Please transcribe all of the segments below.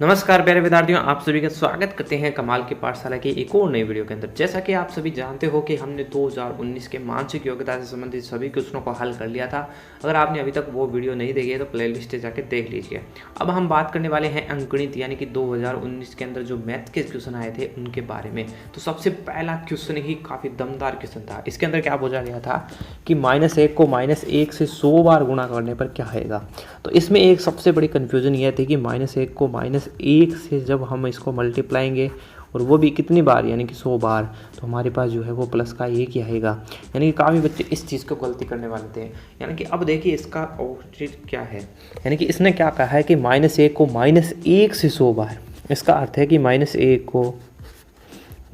नमस्कार प्यारे विद्यार्थियों, आप सभी का स्वागत करते हैं कमाल की पाठशाला की एक और नई वीडियो के अंदर। जैसा कि आप सभी जानते हो कि हमने 2019 के मानसिक योग्यता से संबंधित सभी क्वेश्चनों को हल कर लिया था। अगर आपने अभी तक वो वीडियो नहीं देखी है तो प्लेलिस्ट से जाकर देख लीजिए। अब हम बात करने वाले हैं अंकगणित यानी कि 2019 के अंदर जो मैथ के क्वेश्चन आए थे उनके बारे में। तो सबसे पहला क्वेश्चन ही काफ़ी दमदार क्वेश्चन था। इसके अंदर क्या पूछा गया था कि -1 को -1 से 100 बार गुणा करने पर क्या आएगा। तो इसमें एक सबसे बड़ी कन्फ्यूजन यह थी कि -1 को -1 से जब हम इसको मल्टीप्लाएंगे और वो भी कितनी बार यानी कि 100 बार, तो हमारे पास जो है वो प्लस का 1 ही आएगा। यानी कि काफ़ी बच्चे इस चीज़ को गलती करने वाले थे। यानी कि अब देखिए इसका ऑपोजिट क्या है। यानी कि इसने क्या कहा है कि -1 को -1 से 100 बार, इसका अर्थ है कि -1 को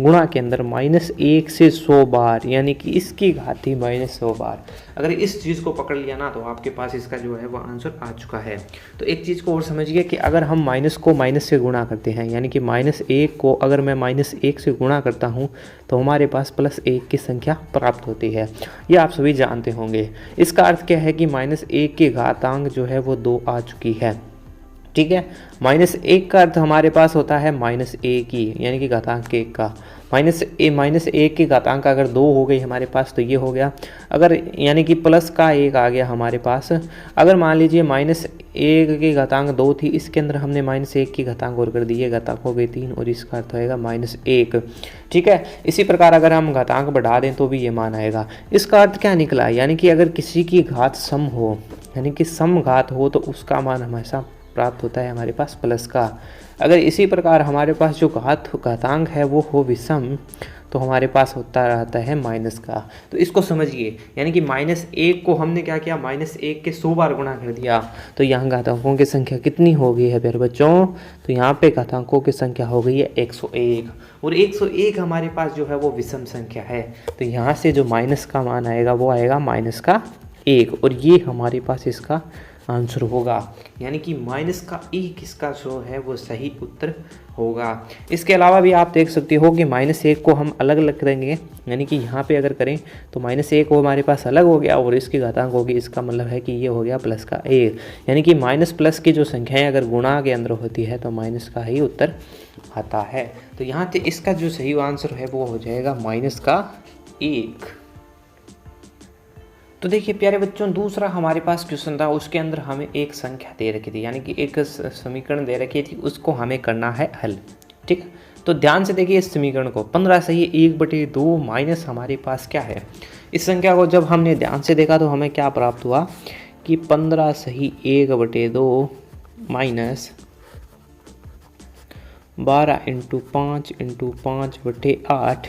गुणा के अंदर -1 से 100 बार यानी कि इसकी घाती -100 बार। अगर इस चीज़ को पकड़ लिया ना तो आपके पास इसका जो है वो आंसर आ चुका है। तो एक चीज़ को और समझिए कि अगर हम माइनस को माइनस से गुणा करते हैं यानी कि -1 को अगर मैं -1 से गुणा करता हूँ तो हमारे पास +1 की संख्या प्राप्त होती है। ये आप सभी जानते होंगे। इसका अर्थ क्या है कि -1 की घातांक जो है वो 2 आ चुकी है। ठीक है, -1 का अर्थ हमारे पास होता है -1 की यानी कि घातांक 1 का। -1 की घातांक अगर 2 हो गई हमारे पास तो ये हो गया। अगर यानी कि प्लस का 1 आ गया हमारे पास। अगर मान लीजिए -1 की घातांक 2 थी, इसके अंदर हमने -1 की घातांक और कर दी, ये घातांक हो गई 3 और इसका अर्थ होएगा -1। ठीक है, इसी प्रकार अगर हम घातांक बढ़ा दें तो भी ये मान आएगा। इसका अर्थ क्या निकला, यानी कि अगर किसी की घात सम हो यानी कि सम घात हो तो उसका मान हमेशा प्राप्त होता है हमारे पास प्लस का। अगर इसी प्रकार हमारे पास जो घातांक है वो हो विषम तो हमारे पास होता रहता है माइनस का। तो इसको समझिए, यानी कि -1 को हमने क्या किया, -1 के 100 बार गुणा कर दिया। तो यहाँ घातांकों की संख्या कितनी हो गई है प्यारे बच्चों, तो यहाँ पे घातांकों की संख्या हो गई है 101 और 101 हमारे पास जो है वो विषम संख्या है। तो यहाँ से जो माइनस का मान आएगा वो आएगा -1 और ये हमारे पास इसका आंसर होगा। यानी कि -1 इसका जो है वो सही उत्तर होगा। इसके अलावा भी आप देख सकते हो कि -1 को हम अलग अलग करेंगे, यानी कि यहाँ पे अगर करें तो -1 को हमारे पास अलग हो गया और इसकी घातांक होगी। इसका मतलब है कि ये हो गया प्लस का 1, यानी कि माइनस प्लस की जो संख्याएं अगर गुणा के अंदर होती है तो माइनस का ही उत्तर आता है। तो यहाँ से इसका जो सही आंसर है वो हो जाएगा -1। तो देखिए प्यारे बच्चों, दूसरा हमारे पास क्वेश्चन था, उसके अंदर हमें एक संख्या दे रखी थी, यानी कि एक समीकरण दे रखी थी, उसको हमें करना है हल। ठीक है, तो ध्यान से देखिए इस समीकरण को। 15 सही 1/2 माइनस हमारे पास क्या है। इस संख्या को जब हमने ध्यान से देखा तो हमें क्या प्राप्त हुआ कि 15 सही 1/2 माइनस 12 × 5 × 5/8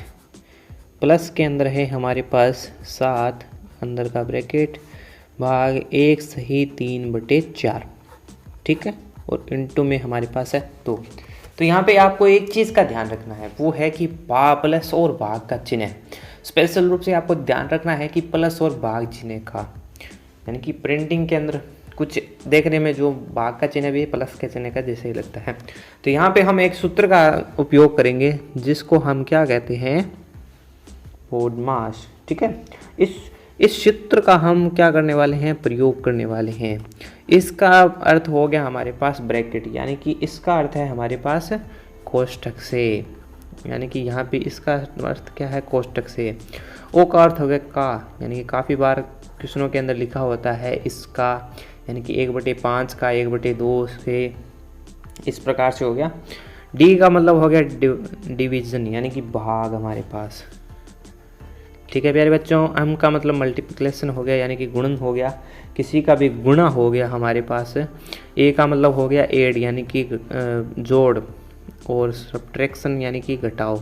प्लस के अंदर है हमारे पास 7 अंदर का ब्रैकेट भाग 1 सही 3/4। ठीक है, और इंटू में हमारे पास है 2। तो यहाँ पे आपको एक चीज़ का ध्यान रखना है, वो है कि प्लस और भाग का चिन्ह। स्पेशल रूप से आपको ध्यान रखना है कि प्लस और भाग चिन्ह का, यानी कि प्रिंटिंग के अंदर कुछ देखने में जो भाग का चिन्ह भी प्लस के चिन्ह का जैसे ही लगता है। तो यहाँ पे हम एक सूत्र का उपयोग करेंगे जिसको हम क्या कहते हैं, BODMAS। ठीक है, इस सूत्र का हम क्या करने वाले हैं, प्रयोग करने वाले हैं। इसका अर्थ हो गया हमारे पास ब्रैकेट, यानी कि इसका अर्थ है हमारे पास कोष्ठक से, यानी कि यहाँ पे इसका अर्थ क्या है, कोष्ठक से। ओ का अर्थ हो गया का, यानी कि काफ़ी बार क्वेश्चनों के अंदर लिखा होता है इसका, यानी कि 1/5 का 1/2 से, इस प्रकार से हो गया। डी का मतलब हो गया डिवीजन, यानी कि भाग हमारे पास। ठीक है प्यारे बच्चों, एम का मतलब मल्टीप्लिकेशन हो गया, यानी कि गुणन हो गया, किसी का भी गुणा हो गया हमारे पास। ए का मतलब हो गया एड, यानी कि जोड़, और सब्ट्रैक्शन यानी कि घटाओ।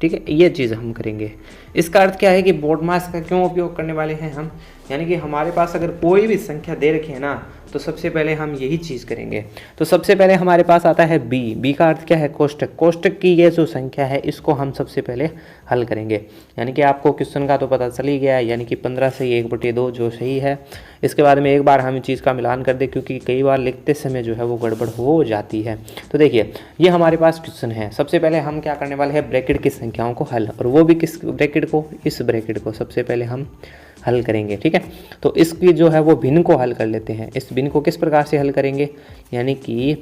ठीक है, ये चीज़ हम करेंगे। इसका अर्थ क्या है कि BODMAS का क्यों उपयोग करने वाले हैं हम, यानी कि हमारे पास अगर कोई भी संख्या दे रखी है ना तो सबसे पहले हम यही चीज़ करेंगे। तो सबसे पहले हमारे पास आता है बी का अर्थ क्या है, कोष्ठक। कोष्ठक की ये जो संख्या है इसको हम सबसे पहले हल करेंगे। यानी कि आपको क्वेश्चन का तो पता चल ही गया है, यानी कि 15 से 1/2 जो सही है। इसके बाद में एक बार हम चीज़ का मिलान कर दें, क्योंकि कई बार लिखते समय जो है वो गड़बड़ हो जाती है। तो देखिए ये हमारे पास क्वेश्चन है। सबसे पहले हम क्या करने वाले हैं, ब्रैकेट की संख्याओं को हल, और वो भी किस ब्रैकेट को, इस ब्रैकेट को सबसे पहले हम हल करेंगे। ठीक है, तो इसकी जो है वो भिन्न को हल कर लेते हैं। इस भिन्न को किस प्रकार से हल करेंगे, यानी कि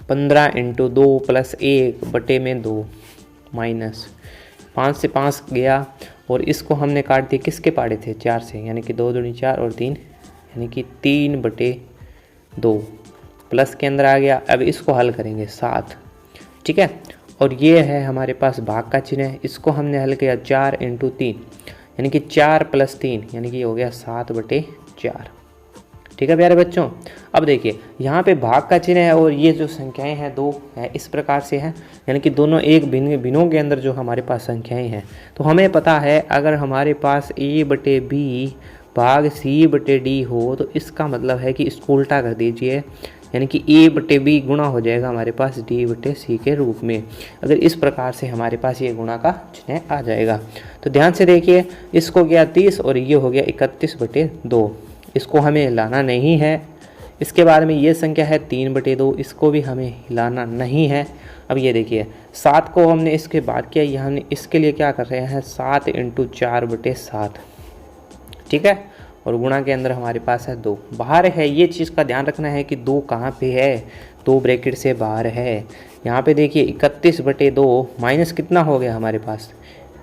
15 इंटू 2 प्लस 1 बटे में 2 माइनस 5 से 5 गया और इसको हमने काट दिया, किसके पाड़े थे 4 से, यानी कि 2 दूनी 4 और 3 यानी कि 3 बटे 2 प्लस के अंदर आ गया। अब इसको हल करेंगे 7, ठीक है। और ये है हमारे पास भाग का चिन्ह है, इसको हमने हल किया 4 इंटू 3 यानी कि 4 प्लस 3 यानी कि ये हो गया 7 बटे 4, ठीक है प्यारे बच्चों। अब देखिए यहाँ पे भाग का चिन्ह है और ये जो संख्याएं हैं 2 है इस प्रकार से है, यानी कि दोनों एक भिन्नों के अंदर जो हमारे पास संख्याएं हैं, तो हमें पता है अगर हमारे पास a बटे b भाग c बटे d हो तो इसका मतलब है कि इसको उल्टा कर दीजिए, यानी कि a बटे b गुणा हो जाएगा हमारे पास d बटे c के रूप में। अगर इस प्रकार से हमारे पास ये गुणा का चिन्ह आ जाएगा तो ध्यान से देखिए, इसको गया 30 और ये हो गया 31 बटे 2, इसको हमें हिलाना नहीं है। इसके बाद में ये संख्या है 3 बटे 2, इसको भी हमें हिलाना नहीं है। अब ये देखिए 7 को हमने इसके बाद किया, यहाँ हमने इसके लिए क्या कर रहे हैं 7 इंटू 4 बटे 7, ठीक है। और गुणा के अंदर हमारे पास है 2, बाहर है, ये चीज़ का ध्यान रखना है कि 2 कहाँ पे है, 2 ब्रैकेट से बाहर है। यहाँ पे देखिए 31 बटे 2 माइनस कितना हो गया हमारे पास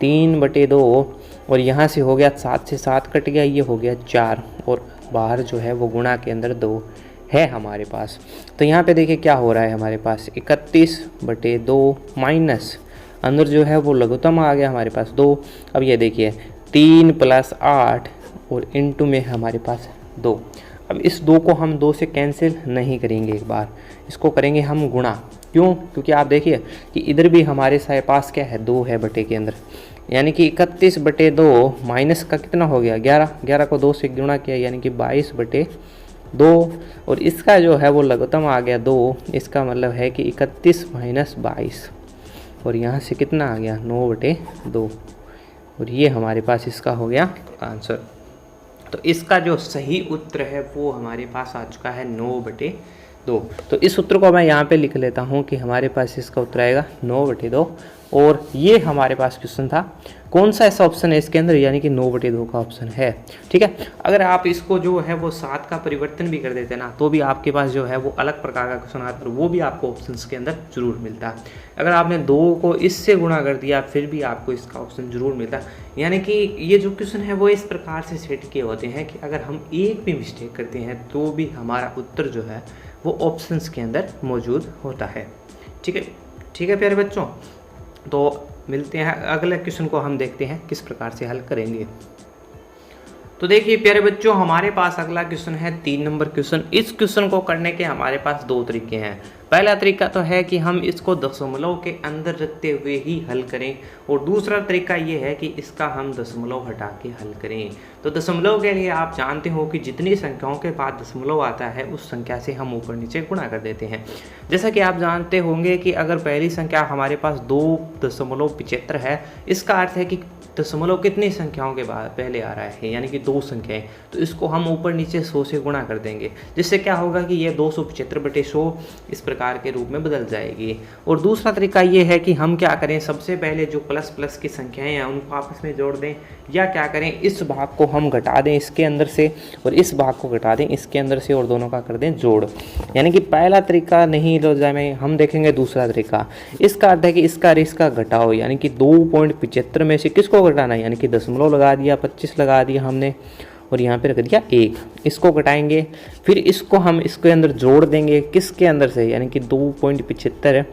3 बटे 2 और यहाँ से हो गया 7 से 7 कट गया, ये हो गया 4 और बाहर जो है वो गुणा के अंदर 2 है हमारे पास। तो यहाँ पे देखिए क्या हो रहा है हमारे पास 31 बटे 2 माइनस अंदर जो है वो लघुत्तम आ गया हमारे पास 2। अब ये देखिए 3 प्लस 8 और इनटू में हमारे पास 2। अब इस 2 को हम 2 से कैंसिल नहीं करेंगे, एक बार इसको करेंगे हम गुणा। क्यों? क्योंकि आप देखिए कि इधर भी हमारे पास क्या है 2 है बटे के अंदर, यानी कि 31 बटे 2 माइनस का कितना हो गया 11, 11 को 2 से गुणा किया यानी कि 22 बटे 2 और इसका जो है वो लघुत्तम आ गया 2, इसका मतलब है कि 31 माइनस 22 और यहाँ से कितना आ गया 9 बटे 2 और ये हमारे पास इसका हो गया आंसर। तो इसका जो सही उत्तर है वो हमारे पास आ चुका है 9 बटे 2। तो इस उत्तर को मैं यहाँ पे लिख लेता हूँ कि हमारे पास इसका उत्तर आएगा 9 बटे 2 और ये हमारे पास क्वेश्चन था। कौन सा ऐसा ऑप्शन है इसके अंदर, यानी कि 9 बटे 2 का ऑप्शन है, ठीक है। अगर आप इसको जो है वो 7 का परिवर्तन भी कर देते ना तो भी आपके पास जो है वो अलग प्रकार का क्वेश्चन आता है, वो भी आपको ऑप्शंस के अंदर जरूर मिलता है। अगर आपने 2 को इससे गुणा कर दिया फिर भी आपको इसका ऑप्शन जरूर मिलता है। यानी कि ये जो क्वेश्चन है वो इस प्रकार से सेट किए होते हैं कि अगर हम एक भी मिस्टेक करते हैं तो भी हमारा उत्तर जो है वो ऑप्शंस के अंदर मौजूद होता है, ठीक है। ठीक है प्यारे बच्चों, तो मिलते हैं अगले क्वेश्चन को हम देखते हैं किस प्रकार से हल करेंगे। तो देखिए प्यारे बच्चों, हमारे पास अगला क्वेश्चन है 3 नंबर क्वेश्चन। इस क्वेश्चन को करने के हमारे पास 2 तरीके हैं। पहला तरीका तो है कि हम इसको दशमलव के अंदर रखते हुए ही हल करें और दूसरा तरीका ये है कि इसका हम दशमलव हटा के हल करें। तो दशमलव के लिए आप जानते हो कि जितनी संख्याओं के बाद दशमलव आता है उस संख्या से हम ऊपर नीचे गुणा कर देते हैं। जैसा कि आप जानते होंगे कि अगर पहली संख्या हमारे पास 2.75 है, इसका अर्थ है कि दशमलव कितनी संख्याओं के बाद पहले आ रहा है, यानी कि 2 संख्याएं, तो इसको हम ऊपर नीचे 100 से गुणा कर देंगे, जिससे क्या होगा कि ये 275 बटे 100 इस प्रकार के रूप में बदल जाएगी। और दूसरा तरीका ये है कि हम क्या करें, सबसे पहले जो प्लस प्लस की संख्याएं हैं उनको आपस में जोड़ दें, या क्या करें इस भाग को हम घटा दें इसके अंदर से और इस भाग को घटा दें इसके अंदर से और दोनों का कर दें जोड़। यानी कि पहला तरीका नहीं लो जाए, हम देखेंगे दूसरा तरीका। इसका अर्थ है कि इसका और इसका घटाओ, यानी कि 2.75 में से किसको घटाना है, यानी कि दशमलव लगा दिया, 25 लगा दिया हमने और यहाँ पे रख दिया 1, इसको घटाएंगे, फिर इसको हम इसके अंदर जोड़ देंगे, किसके अंदर से, यानी कि 2.75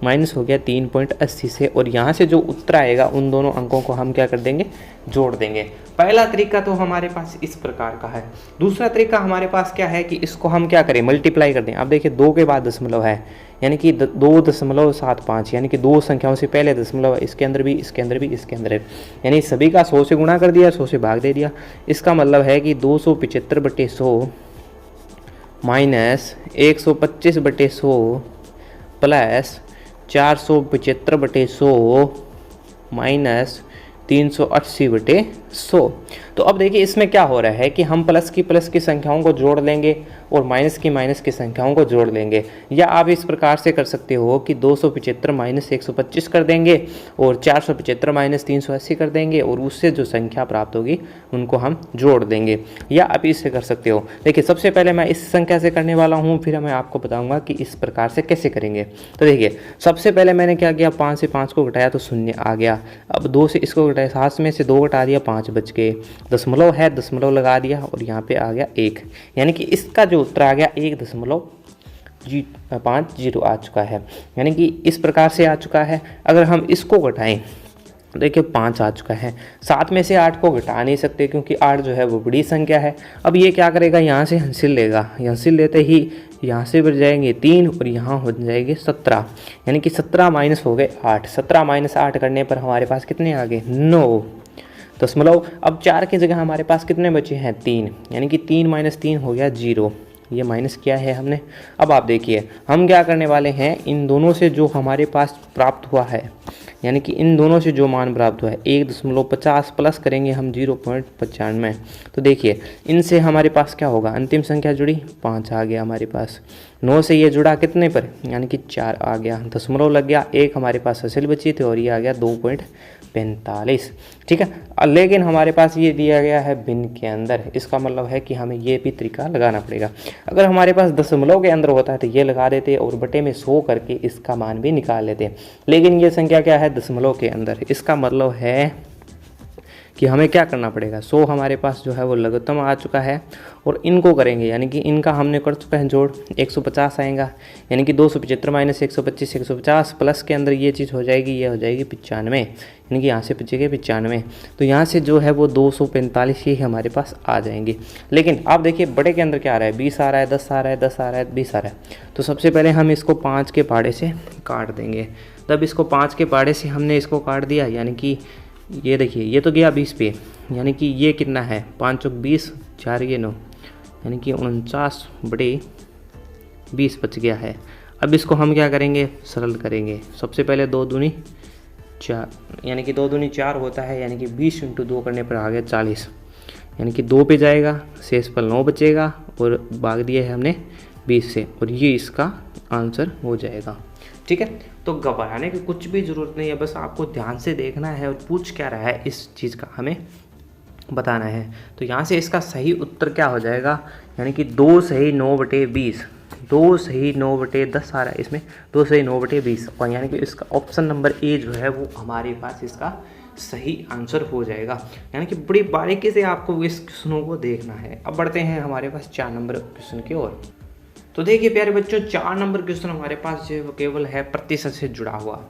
माइनस हो गया 3.80 से, और यहाँ से जो उत्तर आएगा उन दोनों अंकों को हम क्या कर देंगे, जोड़ देंगे। पहला तरीका तो हमारे पास इस प्रकार का है। दूसरा तरीका हमारे पास क्या है कि इसको हम क्या करें, मल्टीप्लाई कर दें। अब देखिए 2 के बाद दशमलव है, यानी कि 2.75, यानी कि 2 संख्याओं से पहले दशमलव है, इसके अंदर भी, इसके अंदर भी, इसके अंदर है, यानी सभी का 100 से गुणा कर दिया, 100 से भाग दे दिया। इसका मतलब है कि 275 बटे 100 माइनस 125 बटे 100 प्लस 475 बटे 100 माइनस 380 बटे 100। तो अब देखिए इसमें क्या हो रहा है कि हम प्लस की संख्याओं को जोड़ लेंगे और माइनस की संख्याओं को जोड़ लेंगे, या आप इस प्रकार से कर सकते हो कि 275 माइनस 125 कर देंगे और 475 माइनस 380 कर देंगे और उससे जो संख्या प्राप्त होगी उनको हम जोड़ देंगे, या आप इससे कर सकते हो। देखिए सबसे पहले मैं इस संख्या से करने वाला हूँ, फिर मैं आपको बताऊँगा कि इस प्रकार से कैसे करेंगे। तो देखिए सबसे पहले मैंने क्या किया, 5 से 5 को घटाया तो 0 आ गया। अब 2 से इसको घटाया, 7 में से 2 घटा दिया, 5 बच गए। दशमलव है, दशमलव लगा दिया और यहाँ पे आ गया 1, यानी कि इसका जो उत्तर आ गया 1.50 आ चुका है, यानी कि इस प्रकार से आ चुका है। अगर हम इसको घटाएं देखिए 5 आ चुका है। 7 में से 8 को घटा नहीं सकते क्योंकि 8 जो है वो बड़ी संख्या है। अब ये क्या करेगा, यहाँ से हंसिल लेगा, हंसिल लेते ही यहाँ से बढ़ जाएंगे 3 और यहाँ हो जाएंगे 17, यानी कि 17 माइनस हो गए 8। 17 माइनस 8 करने पर हमारे पास कितने आ गए, 9 दशमलव। अब 4 की जगह हमारे पास कितने बचे हैं, 3, यानी कि 3 माइनस 3 हो गया 0। ये माइनस किया है हमने। अब आप देखिए हम क्या करने वाले हैं, इन दोनों से जो हमारे पास प्राप्त हुआ है, यानी कि इन दोनों से जो मान प्राप्त हुआ है 1.50 प्लस करेंगे हम 0.95। तो देखिए इनसे हमारे पास क्या होगा, अंतिम संख्या जुड़ी 5 आ गया हमारे पास। 9 से ये जुड़ा कितने पर, यानी कि 4 आ गया, दशमलव लग गया, 1 हमारे पास असल बची थी और ये आ गया 2.45। ठीक है, लेकिन हमारे पास ये दिया गया है भिन्न के अंदर, इसका मतलब है कि हमें ये भी तरीका लगाना पड़ेगा। अगर हमारे पास दशमलव के अंदर होता है तो ये लगा देते और बटे में 100 करके इसका मान भी निकाल लेते, लेकिन ये संख्या क्या है, दशमलव के अंदर। इसका मतलब है कि हमें क्या करना पड़ेगा, 100 हमारे पास जो है वो लघुत्तम आ चुका है और इनको करेंगे, यानी कि इनका हमने कर चुका है जोड़, 150 आएगा, यानी कि 275 माइनस 125 150 प्लस के अंदर ये चीज़ हो जाएगी, ये हो जाएगी 95, यानी कि यहाँ से बचेगा 95। तो यहाँ से जो है वो 245 ही हमारे पास आ जाएंगे। लेकिन आप देखिए बड़े के अंदर क्या आ रहा है, 20 आ रहा है, 10 आ रहा है, 10 आ रहा है, 20 आ रहा है। तो सबसे पहले हम इसको 5 के पहाड़े से काट देंगे। तब इसको 5 के पहाड़े से हमने इसको काट दिया, यानी कि ये देखिए ये तो गया 20 पे, यानी कि ये कितना है, 5 चौक 20, 4 ये 9, यानी कि 49 बटे 20 बच गया है। अब इसको हम क्या करेंगे, सरल करेंगे। सबसे पहले 2 दूनी 4, यानी कि 2 दूनी 4 होता है, यानी कि 20 × 2 करने पर आ गया 40, यानी कि 2 पे जाएगा, शेष पर 9 बचेगा और भाग दिया है हमने 20 से, और ये इसका आंसर हो जाएगा। ठीक है, तो घबराने की कुछ भी ज़रूरत नहीं है, बस आपको ध्यान से देखना है और पूछ क्या रहा है इस चीज़ का हमें बताना है। तो यहाँ से इसका सही उत्तर क्या हो जाएगा, यानी कि 2 सही 9 बटे 20, 2 सही 9 बटे 10 आ रहा है इसमें, 2 सही 9 बटे 20, और यानी कि इसका ऑप्शन नंबर ए जो है वो हमारे पास इसका सही आंसर हो जाएगा। यानी कि बड़ी बारीकी से आपको इस क्वेश्चनों को देखना है। अब बढ़ते हैं हमारे पास 4 नंबर क्वेश्चन की ओर। तो देखिए प्यारे बच्चों, 4 नंबर क्वेश्चन हमारे पास जो है केवल है प्रतिशत से जुड़ा हुआ,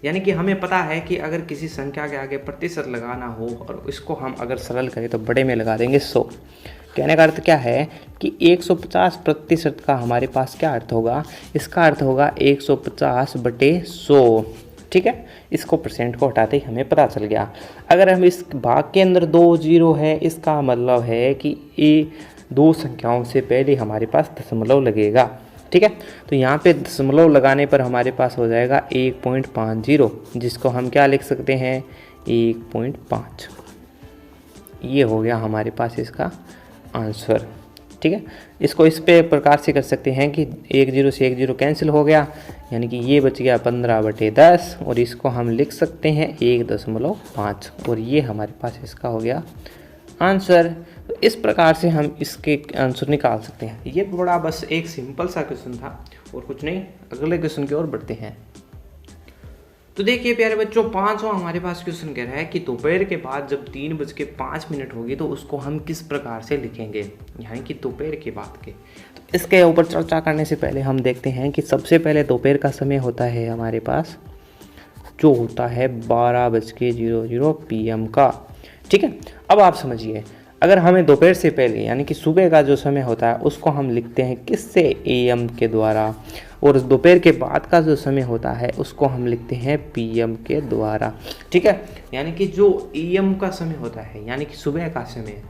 यानी कि हमें पता है कि अगर किसी संख्या के आगे प्रतिशत लगाना हो और इसको हम अगर सरल करें तो बड़े में लगा देंगे 100। कहने का अर्थ क्या है कि 150% का हमारे पास क्या अर्थ होगा, इसका अर्थ होगा 150 बटे 100। ठीक है, इसको परसेंट को हटाते ही हमें पता चल गया। अगर हम इस भाग के अंदर 2 0 है, इसका मतलब है कि ये 2 संख्याओं से पहले हमारे पास दशमलव लगेगा। ठीक है, तो यहाँ पे दशमलव लगाने पर हमारे पास हो जाएगा 1.50, जिसको हम क्या लिख सकते हैं, 1.5। ये हो गया हमारे पास इसका आंसर। ठीक है, इसको इस पे प्रकार से कर सकते हैं कि 1 0 से 1 0 कैंसिल हो गया, यानी कि ये बच गया 15 बटे 10, और इसको हम लिख सकते हैं 1.5, और ये हमारे पास इसका हो गया आंसर। तो इस प्रकार से हम इसके आंसर निकाल सकते हैं। ये बड़ा बस एक सिंपल सा क्वेश्चन था और कुछ नहीं। अगले क्वेश्चन की ओर बढ़ते हैं। तो देखिए प्यारे बच्चों, 5वां हमारे पास क्वेश्चन कह रहा है कि दोपहर के बाद जब 3:05 होगी तो उसको हम किस प्रकार से लिखेंगे, यानी कि दोपहर के बाद के। तो इसके ऊपर चर्चा करने से पहले हम देखते हैं कि सबसे पहले दोपहर का समय होता है हमारे पास, जो होता है 12:00 PM का। ठीक है, अब आप समझिए, अगर हमें दोपहर से पहले यानी कि सुबह का जो समय होता है उसको हम लिखते हैं किससे, AM के द्वारा, और दोपहर के बाद का जो समय होता है उसको हम लिखते हैं PM के द्वारा। ठीक है, यानी कि जो AM का समय होता है यानी कि सुबह का समय,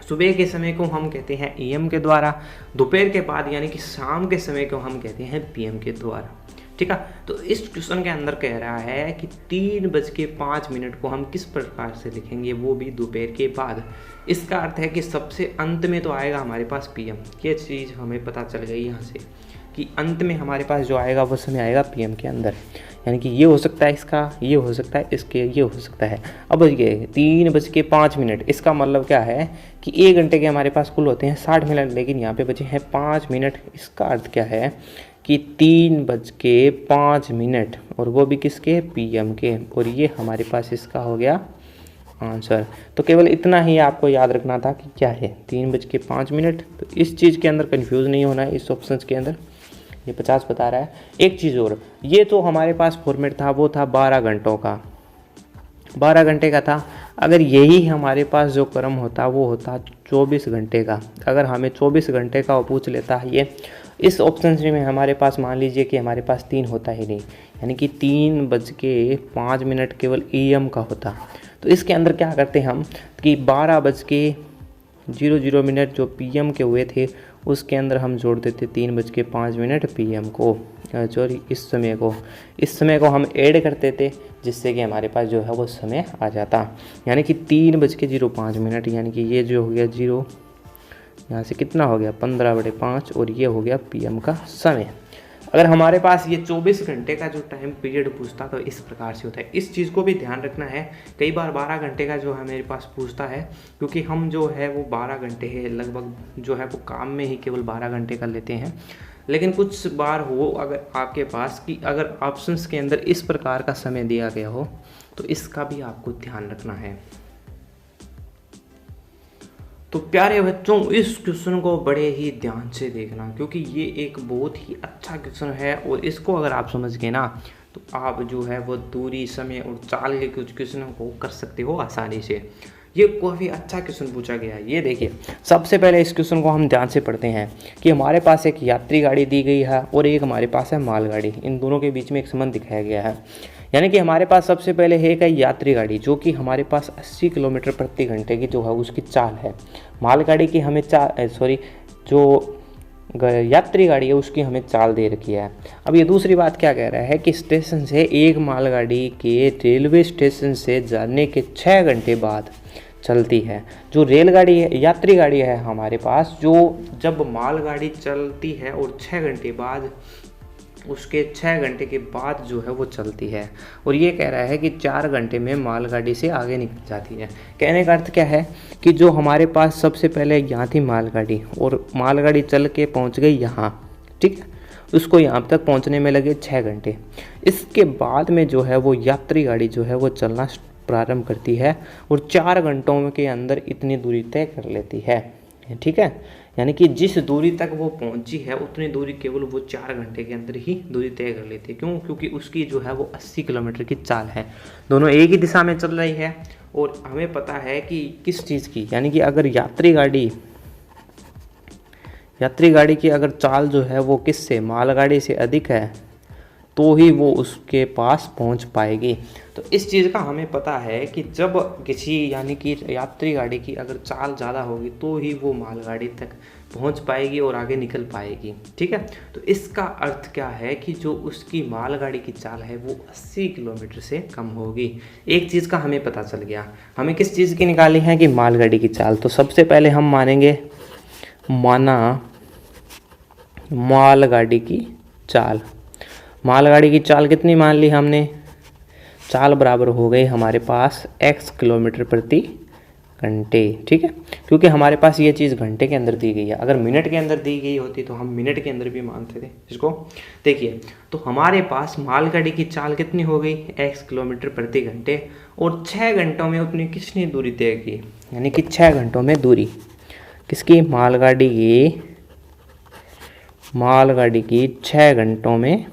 सुबह के समय को हम कहते हैं AM के द्वारा, दोपहर के बाद यानी कि शाम के समय को हम कहते हैं PM के द्वारा। ठीक है। तो इस क्वेश्चन के अंदर कह रहा है कि 3:05 को हम किस प्रकार से लिखेंगे, वो भी दोपहर के बाद। इसका अर्थ है कि सबसे अंत में तो आएगा हमारे पास पीएम। ये चीज़ हमें पता चल गई यहाँ से कि अंत में हमारे पास जो आएगा वो समय आएगा पीएम के अंदर, यानी कि ये हो सकता है इसका, ये हो सकता है इसके, ये हो सकता है। अब ये 3:05, इसका मतलब क्या है कि 1 घंटे के हमारे पास कुल होते हैं 60 मिनट, लेकिन यहाँ पे बचे हैं 5 मिनट। इसका अर्थ क्या है कि 3:05 और वो भी किसके, पीएम के, और ये हमारे पास इसका हो गया आंसर। तो केवल इतना ही आपको याद रखना था कि क्या है 3:05। तो इस चीज़ के अंदर कंफ्यूज नहीं होना है। इस ऑप्शन के अंदर ये 50 बता रहा है। एक चीज़ और, ये तो हमारे पास फॉर्मेट था वो था 12 घंटों का, 12 घंटे का था। अगर यही हमारे पास जो क्रम होता वो होता 24 घंटे का। अगर हमें 24 घंटे का पूछ लेता है ये, इस ऑप्शन में हमारे पास मान लीजिए कि हमारे पास 3 होता ही नहीं, यानी कि 3:05 केवल एएम का होता। तो इसके अंदर क्या करते हम कि 12:00 जो पीएम के हुए थे उसके अंदर हम जोड़ देते 3:05 पीएम को, सॉरी इस समय को हम ऐड करते थे, जिससे कि हमारे पास जो है वो समय आ जाता, यानी कि 3:05, यानी कि ये जो हो गया 0, यहाँ से कितना हो गया 15/5, और ये हो गया पीएम का समय। अगर हमारे पास ये 24 घंटे का जो टाइम पीरियड पूछता तो इस प्रकार से होता है। इस चीज़ को भी ध्यान रखना है। कई बार 12 घंटे का जो है मेरे पास पूछता है, क्योंकि हम जो है वो 12 घंटे है लगभग जो है वो काम में ही केवल 12 घंटे का लेते हैं। लेकिन कुछ बार हो अगर आपके पास कि अगर ऑप्शंस के अंदर इस प्रकार का समय दिया गया हो, तो इसका भी आपको ध्यान रखना है। तो प्यारे बच्चों, इस क्वेश्चन को बड़े ही ध्यान से देखना, क्योंकि ये एक बहुत ही अच्छा क्वेश्चन है, और इसको अगर आप समझ गए ना तो आप जो है वो दूरी, समय और चाल के कुछ क्वेश्चनों को कर सकते हो आसानी से। ये काफ़ी अच्छा क्वेश्चन पूछा गया है। ये देखिए, सबसे पहले इस क्वेश्चन को हम ध्यान से पढ़ते हैं कि हमारे पास एक यात्री गाड़ी दी गई है और एक हमारे पास है मालगाड़ी। इन दोनों के बीच में एक संबंध दिखाया गया है, यानी कि हमारे पास सबसे पहले है एक यात्री गाड़ी जो कि हमारे पास 80 किलोमीटर प्रति घंटे की जो है उसकी चाल है। मालगाड़ी की हमें जो यात्री गाड़ी है उसकी हमें चाल दे रखी है। अब ये दूसरी बात क्या कह रहा है कि स्टेशन से एक मालगाड़ी के रेलवे स्टेशन से जाने के 6 घंटे बाद चलती है। जो रेलगाड़ी है, यात्री गाड़ी है हमारे पास, जो जब मालगाड़ी चलती है और 6 घंटे बाद, उसके 6 घंटे के बाद जो है वो चलती है। और ये कह रहा है कि 4 घंटे में मालगाड़ी से आगे निकल जाती है। कहने का अर्थ क्या है कि जो हमारे पास सबसे पहले यहाँ थी मालगाड़ी, और मालगाड़ी चल के पहुँच गई यहाँ, ठीक है, उसको यहाँ तक पहुँचने में लगे 6 घंटे। इसके बाद में जो है वो यात्री गाड़ी जो है वो चलना प्रारंभ करती है और 4 घंटों के अंदर इतनी दूरी तय कर लेती है, ठीक है। यानी कि जिस दूरी तक वो पहुंची है उतनी दूरी केवल वो 4 घंटे के अंदर ही दूरी तय कर लेती है। क्यों? क्योंकि उसकी जो है वो 80 किलोमीटर की चाल है, दोनों एक ही दिशा में चल रही है। और हमें पता है कि किस चीज़ की, यानी कि अगर यात्री गाड़ी की अगर चाल जो है वो किससे, मालगाड़ी से अधिक है, तो ही वो उसके पास पहुंच पाएगी। तो इस चीज़ का हमें पता है कि जब किसी, यानी कि यात्री गाड़ी की अगर चाल ज़्यादा होगी तो ही वो मालगाड़ी तक पहुंच पाएगी और आगे निकल पाएगी, ठीक है। तो इसका अर्थ क्या है कि जो उसकी मालगाड़ी की चाल है वो 80 किलोमीटर से कम होगी। एक चीज़ का हमें पता चल गया। हमें किस चीज़ की निकाली है कि मालगाड़ी की चाल। तो सबसे पहले हम मानेंगे मालगाड़ी की चाल। मालगाड़ी की चाल कितनी मान ली हमने, चाल बराबर हो गई हमारे पास x किलोमीटर प्रति घंटे, ठीक है। क्योंकि हमारे पास ये चीज़ घंटे के अंदर दी गई है, अगर मिनट के अंदर दी गई होती तो हम मिनट के अंदर भी मानते थे इसको। देखिए, तो हमारे पास मालगाड़ी की चाल कितनी हो गई, x किलोमीटर प्रति घंटे, और 6 घंटों में उतनी कितनी दूरी तय की, यानी कि 6 घंटों में दूरी किसकी, मालगाड़ी की 6 घंटों में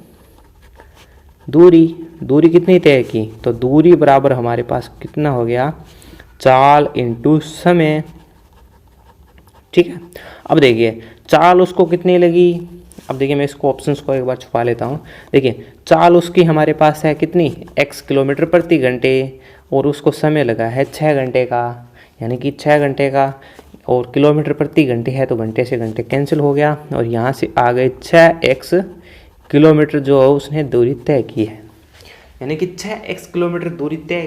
दूरी कितनी तय की। तो दूरी बराबर हमारे पास कितना हो गया, चाल इंटू समय, ठीक है। अब देखिए चाल उसको कितनी लगी। अब देखिए मैं इसको ऑप्शंस को एक बार छुपा लेता हूँ। देखिए चाल उसकी हमारे पास है कितनी, x किलोमीटर प्रति घंटे, और उसको समय लगा है 6 घंटे का, यानी कि 6 घंटे का, और किलोमीटर प्रति घंटे है तो घंटे से घंटे कैंसिल हो गया, और यहाँ से आ गए 6x किलोमीटर जो है उसने दूरी तय की है, यानी कि 6x किलोमीटर दूरी तय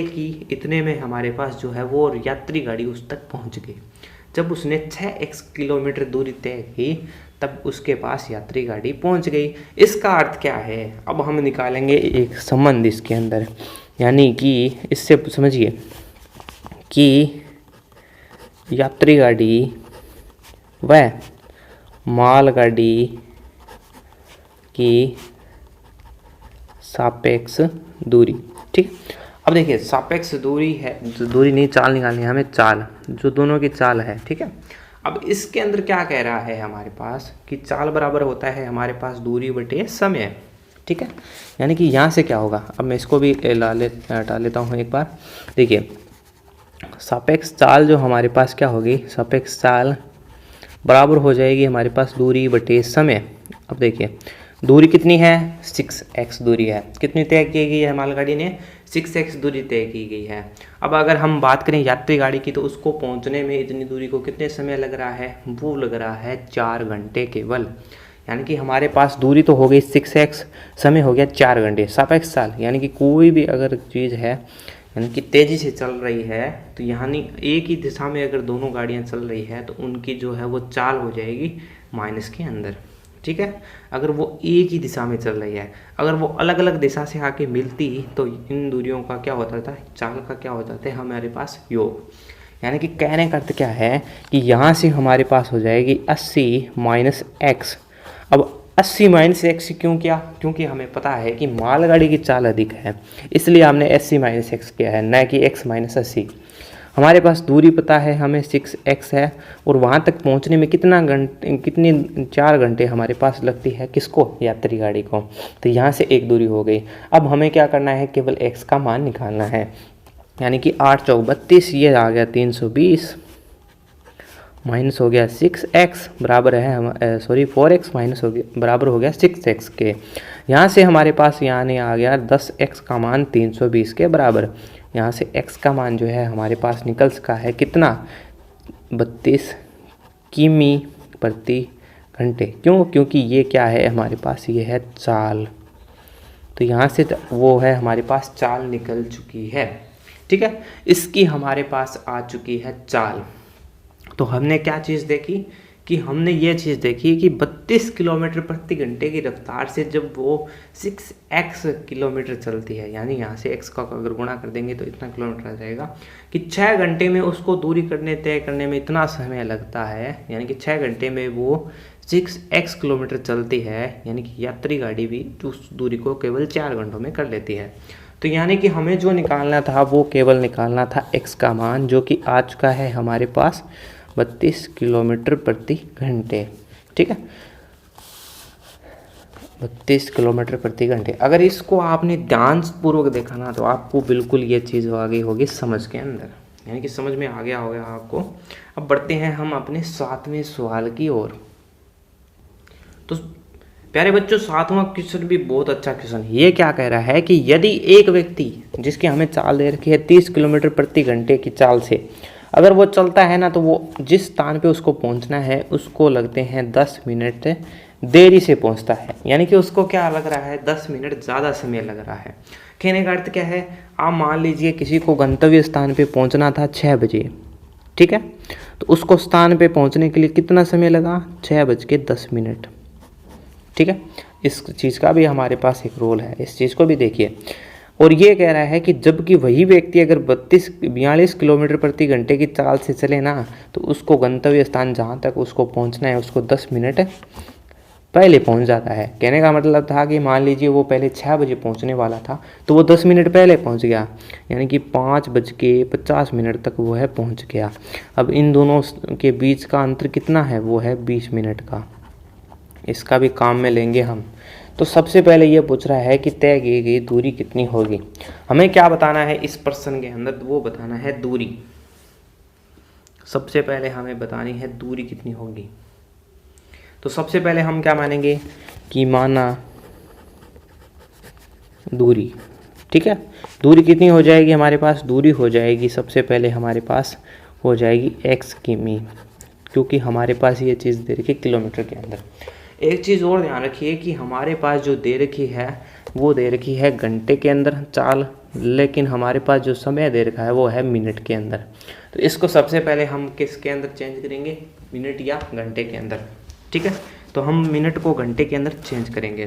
की। इतने में हमारे पास जो है वो यात्री गाड़ी उस तक पहुंच गई। जब उसने 6x किलोमीटर दूरी तय की तब उसके पास यात्री गाड़ी पहुंच गई। इसका अर्थ क्या है? अब हम निकालेंगे एक संबंध इसके अंदर, यानी कि इससे समझिए कि यात्री गाड़ी व मालगाड़ी की सापेक्ष दूरी। ठीक, अब देखिए सापेक्ष दूरी है, दूरी नहीं चाल निकालनी है हमें, चाल जो दोनों की चाल है। ठीक है, अब इसके अंदर क्या कह रहा है हमारे पास कि चाल बराबर होता है हमारे पास दूरी बटे समय। ठीक है, यानी कि यहाँ से क्या होगा, अब मैं इसको भी हटा लेता हूँ एक बार। देखिए सापेक्ष चाल जो हमारे पास क्या होगी, सापेक्ष चाल बराबर हो जाएगी हमारे पास दूरी बटे समय। अब देखिए दूरी कितनी है, 6x दूरी है। कितनी तय की गई है मालगाड़ी ने, 6x दूरी तय की गई है। अब अगर हम बात करें यात्री गाड़ी की तो उसको पहुंचने में इतनी दूरी को कितने समय लग रहा है, वो लग रहा है 4 घंटे केवल। यानी कि हमारे पास दूरी तो हो गई 6x, समय हो गया 4 घंटे। सापेक्ष चाल यानी कि कोई भी अगर चीज़ है यानी कि तेज़ी से चल रही है तो यानी एक ही दिशा में अगर दोनों गाड़ियां चल रही है तो उनकी जो है वो चाल हो जाएगी माइनस के अंदर। ठीक है, अगर वो एक ही दिशा में चल रही है, अगर वो अलग अलग दिशा से आके मिलती तो इन दूरियों का क्या होता था, चाल का क्या होता था हमारे पास योग। यानी कि कहने का अर्थ क्या है कि यहाँ से हमारे पास हो जाएगी 80 माइनस एक्स। अब 80 माइनस एक्स क्यों किया, क्योंकि हमें पता है कि मालगाड़ी की चाल अधिक है, इसलिए हमने 80 माइनस एक्स किया है, न कि x माइनस 80। हमारे पास दूरी पता है हमें 6x है, और वहाँ तक पहुँचने में कितनी 4 घंटे हमारे पास लगती है, किसको, यात्री गाड़ी को। तो यहाँ से एक दूरी हो गई। अब हमें क्या करना है, केवल x का मान निकालना है, यानी कि 8 चौक 32, ये आ गया 320 माइनस हो गया 6x बराबर है 4x माइनस हो गया बराबर हो गया 6x के। यहाँ से हमारे पास यानी आ गया 10x का मान 320 के बराबर। यहाँ से x का मान जो है हमारे पास निकल सका है कितना, 32 किमी प्रति घंटे। क्यों, क्योंकि ये क्या है हमारे पास, ये है चाल। तो यहाँ से वो है हमारे पास चाल निकल चुकी है। ठीक है, इसकी हमारे पास आ चुकी है चाल। तो हमने क्या चीज़ देखी कि हमने ये चीज़ देखी कि 32 किलोमीटर प्रति घंटे की रफ्तार से जब वो 6x किलोमीटर चलती है, यानी यहाँ से x का अगर गुणा कर देंगे तो इतना किलोमीटर आ जाएगा कि 6 घंटे में उसको दूरी तय करने में इतना समय लगता है। यानी कि 6 घंटे में वो 6x किलोमीटर चलती है, यानी कि यात्री गाड़ी भी उस दूरी को केवल 4 घंटों में कर लेती है। तो यानी कि हमें जो निकालना था वो केवल निकालना था x का मान, जो कि आ चुका है हमारे पास 32 किलोमीटर प्रति घंटे। ठीक है, 32 किलोमीटर प्रति घंटे। अगर इसको आपने ध्यानपूर्वक देखा ना तो आपको बिल्कुल ये चीज़ आ गई होगी समझ के अंदर, यानी कि समझ में आ गया होगा आपको। अब बढ़ते हैं हम अपने 7वें सवाल की ओर। तो प्यारे बच्चों 7वां क्वेश्चन भी बहुत अच्छा क्वेश्चन है। ये क्या कह रहा है कि यदि एक व्यक्ति जिसकी हमें चाल दे रखी है 30 किलोमीटर प्रति घंटे की चाल से अगर वो चलता है ना, तो वो जिस स्थान पे उसको पहुंचना है उसको लगते हैं 10 मिनट देरी से पहुंचता है। यानी कि उसको क्या लग रहा है, 10 मिनट ज़्यादा समय लग रहा है। कहने का अर्थ क्या है, आप मान लीजिए किसी को गंतव्य स्थान पे पहुंचना था 6 बजे। ठीक है, तो उसको स्थान पे पहुंचने के लिए कितना समय लगा, 6:10। ठीक है, इस चीज़ का भी हमारे पास एक रोल है, इस चीज़ को भी देखिए। और ये कह रहा है कि जबकि वही व्यक्ति अगर 42 किलोमीटर प्रति घंटे की चाल से चले ना, तो उसको गंतव्य स्थान जहाँ तक उसको पहुँचना है उसको 10 मिनट पहले पहुँच जाता है। कहने का मतलब था कि मान लीजिए वो पहले 6 बजे पहुँचने वाला था तो वो 10 मिनट पहले पहुँच गया, यानी कि 5:50 तक वो है पहुँच गया। अब इन दोनों के बीच का अंतर कितना है, वो है 20 मिनट का। इसका भी काम में लेंगे हम। तो सबसे पहले ये पूछ रहा है कि तय की गई दूरी कितनी होगी। हमें क्या बताना है इस प्रश्न के अंदर, वो बताना है दूरी। सबसे पहले हमें बतानी है दूरी कितनी होगी। तो सबसे पहले हम क्या मानेंगे कि माना दूरी। ठीक है, दूरी कितनी हो जाएगी हमारे पास, दूरी हो जाएगी सबसे पहले हमारे पास हो जाएगी x किमी, क्योंकि हमारे पास ये चीज़ दे रखी है किलोमीटर के अंदर। एक चीज़ और ध्यान रखिए कि हमारे पास जो दे रखी है वो दे रखी है घंटे के अंदर चाल, लेकिन हमारे पास जो समय दे रखा है वो है मिनट के अंदर। तो इसको सबसे पहले हम किसके अंदर चेंज करेंगे, मिनट या घंटे के अंदर। ठीक है, तो हम मिनट को घंटे के अंदर चेंज करेंगे।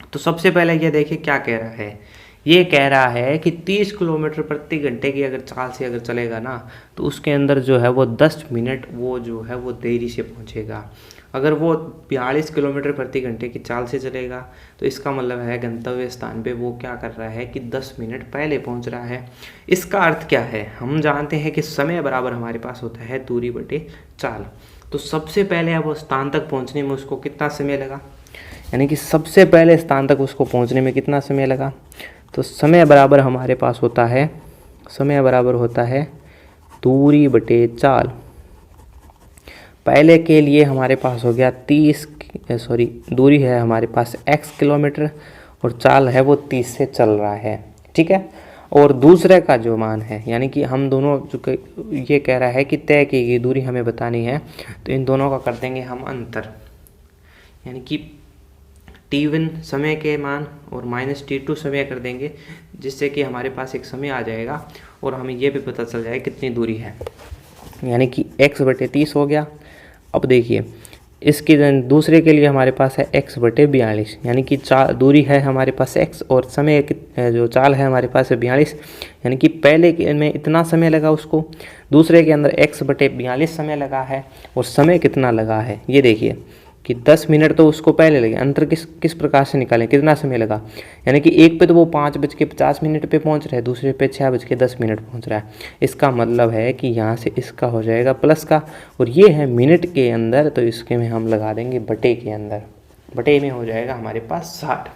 तो सबसे पहले ये देखिए क्या कह रहा है, ये कह रहा है कि 30 किलोमीटर प्रति घंटे की अगर चाल से अगर चलेगा ना तो उसके अंदर जो है वो 10 मिनट वो जो है वो देरी से पहुंचेगा। अगर वो 42 किलोमीटर प्रति घंटे की चाल से चलेगा तो इसका मतलब है गंतव्य स्थान पे वो क्या कर रहा है कि 10 मिनट पहले पहुंच रहा है। इसका अर्थ क्या है, हम जानते हैं कि समय बराबर हमारे पास होता है दूरी बटे चाल। तो सबसे पहले वो स्थान तक पहुँचने में उसको कितना समय लगा, यानी कि सबसे पहले स्थान तक उसको पहुँचने में कितना समय लगा। तो समय बराबर हमारे पास होता है, समय बराबर होता है दूरी बटे चाल। पहले के लिए हमारे पास हो गया दूरी है हमारे पास x किलोमीटर और चाल है वो 30 से चल रहा है। ठीक है, और दूसरे का जो मान है, यानी कि हम दोनों जो ये कह रहा है कि तय की गई दूरी हमें बतानी है, तो इन दोनों का कर देंगे हम अंतर, यानी कि t1 समय के मान और माइनस t2 समय कर देंगे, जिससे कि हमारे पास एक समय आ जाएगा और हमें ये भी पता चल जाए कितनी दूरी है, यानी कि x बटे 30 हो गया। अब देखिए इसकी दूसरे के लिए हमारे पास है x बटे 42, यानी कि दूरी है हमारे पास x और समय जो चाल है हमारे पास है 42, यानी कि पहले के में इतना समय लगा उसको, दूसरे के अंदर x बटे 42 समय लगा है। और समय कितना लगा है ये देखिए कि 10 मिनट तो उसको पहले लगे, अंतर किस प्रकार से निकालें, कितना समय लगा, यानी कि एक पे तो वो 5:50 पे पहुंच रहा है, दूसरे पे 6:10 पहुंच रहा है। इसका मतलब है कि यहाँ से इसका हो जाएगा प्लस का, और ये है मिनट के अंदर, तो इसके में हम लगा देंगे बटे के अंदर, बटे में हो जाएगा हमारे पास 60।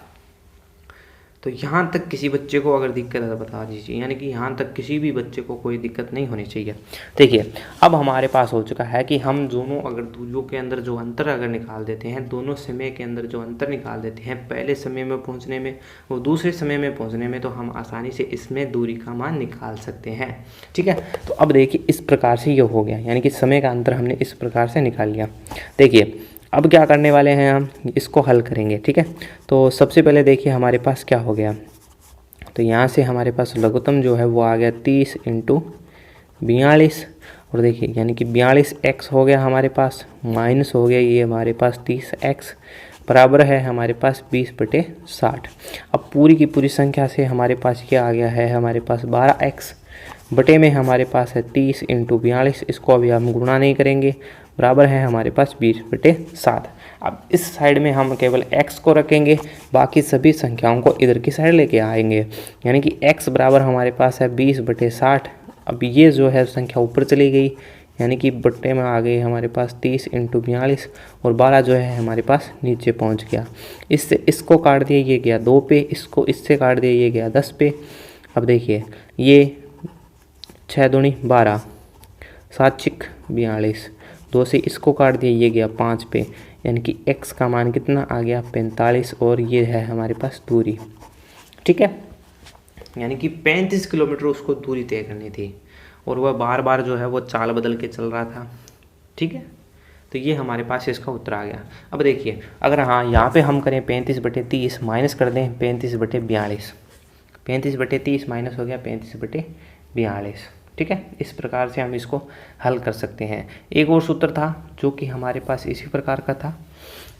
तो यहाँ तक किसी बच्चे को अगर दिक्कत है तो बता दीजिए, यानी कि यहाँ तक किसी भी बच्चे को कोई दिक्कत नहीं होनी चाहिए। देखिए अब हमारे पास हो चुका है कि हम दोनों अगर दूरियों के अंदर जो अंतर अगर निकाल देते हैं, दोनों समय के अंदर जो अंतर निकाल देते हैं, पहले समय में पहुँचने में और दूसरे समय में पहुँचने में, तो हम आसानी से इसमें दूरी का मान निकाल सकते हैं। ठीक है, तो अब देखिए इस प्रकार से ये हो गया, यानी कि समय का अंतर हमने इस प्रकार से निकाल लिया। देखिए अब क्या करने वाले हैं, हम इसको हल करेंगे। ठीक है, तो सबसे पहले देखिए हमारे पास क्या हो गया, तो यहाँ से हमारे पास लघुत्तम जो है वो आ गया 30 × 42, और देखिए यानी कि 42x हो गया हमारे पास, माइनस हो गया ये हमारे पास 30x, बराबर है हमारे पास 20/60। अब पूरी की पूरी संख्या से हमारे पास क्या आ गया है, हमारे पास 12x बटे में हमारे पास है 30 × 42, इसको अभी हम गुणा नहीं करेंगे, बराबर है हमारे पास 20/7। अब इस साइड में हम केवल x को रखेंगे, बाकी सभी संख्याओं को इधर की साइड लेके आएंगे, यानी कि x बराबर हमारे पास है 20/60। अब ये जो है संख्या ऊपर चली गई, यानी कि बट्टे में आ गई हमारे पास 30 × 42, और 12 जो है हमारे पास नीचे पहुंच गया। इससे इसको काट दिया ये गया 2 पे, इसको इससे काट दिया ये गया 10 पे। अब देखिए ये 6 दूनी 12, 7 छिक 42, 2 से इसको काट दिया ये गया 5 पे, यानी कि x का मान कितना आ गया 45, और ये है हमारे पास दूरी। ठीक है, यानी कि 35 किलोमीटर उसको दूरी तय करनी थी, और वह बार बार जो है वो चाल बदल के चल रहा था। ठीक है, तो ये हमारे पास इसका उत्तर आ गया। अब देखिए अगर हाँ यहाँ पे हम करें 35/30 माइनस कर दें 35/42, 35/30 माइनस हो गया 35/42। ठीक है, इस प्रकार से हम इसको हल कर सकते हैं। एक और सूत्र था जो कि हमारे पास इसी प्रकार का था,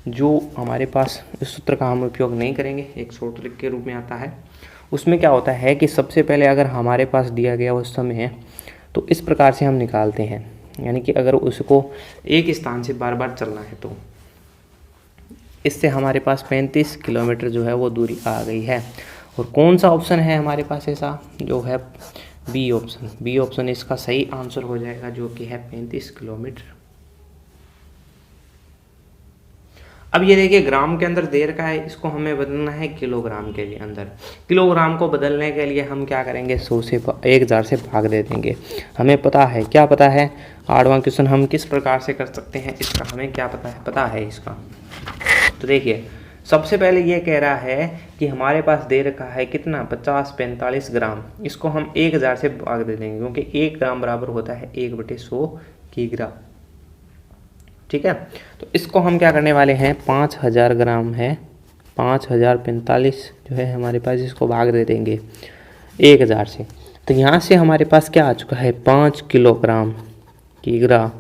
जो हमारे पास इस सूत्र का हम उपयोग नहीं करेंगे, एक शॉर्ट ट्रिक के रूप में आता है। उसमें क्या होता है कि सबसे पहले अगर हमारे पास दिया गया उस समय है तो इस प्रकार से हम निकालते हैं, यानी कि अगर उसको एक स्थान से बार बार चलना है तो इससे हमारे पास 35 किलोमीटर जो है वो दूरी आ गई है। और कौन सा ऑप्शन है हमारे पास ऐसा, जो है बी ऑप्शन। बी ऑप्शन इसका सही आंसर हो जाएगा, जो कि है 35 किलोमीटर। अब ये देखिए ग्राम के अंदर देर का है, इसको हमें बदलना है किलोग्राम के लिए अंदर। किलोग्राम को बदलने के लिए हम क्या करेंगे, 100 से 1000 से भाग दे देंगे। हमें पता है, क्या पता है, 8वां क्वेश्चन हम किस प्रकार से कर सकते हैं इसका हमें क्या पता है इसका। तो देखिए सबसे पहले ये कह रहा है कि हमारे पास दे रखा है कितना 50-45 ग्राम, इसको हम 1000 से भाग दे देंगे, क्योंकि 1 ग्राम बराबर होता है 1/100 किग्रा। ठीक है। तो इसको हम क्या करने वाले हैं, 5000 ग्राम है, 5045 जो है हमारे पास, इसको भाग दे देंगे 1000 से। तो यहाँ से हमारे पास क्या आ चुका है, 5 किलोग्राम किग्रा,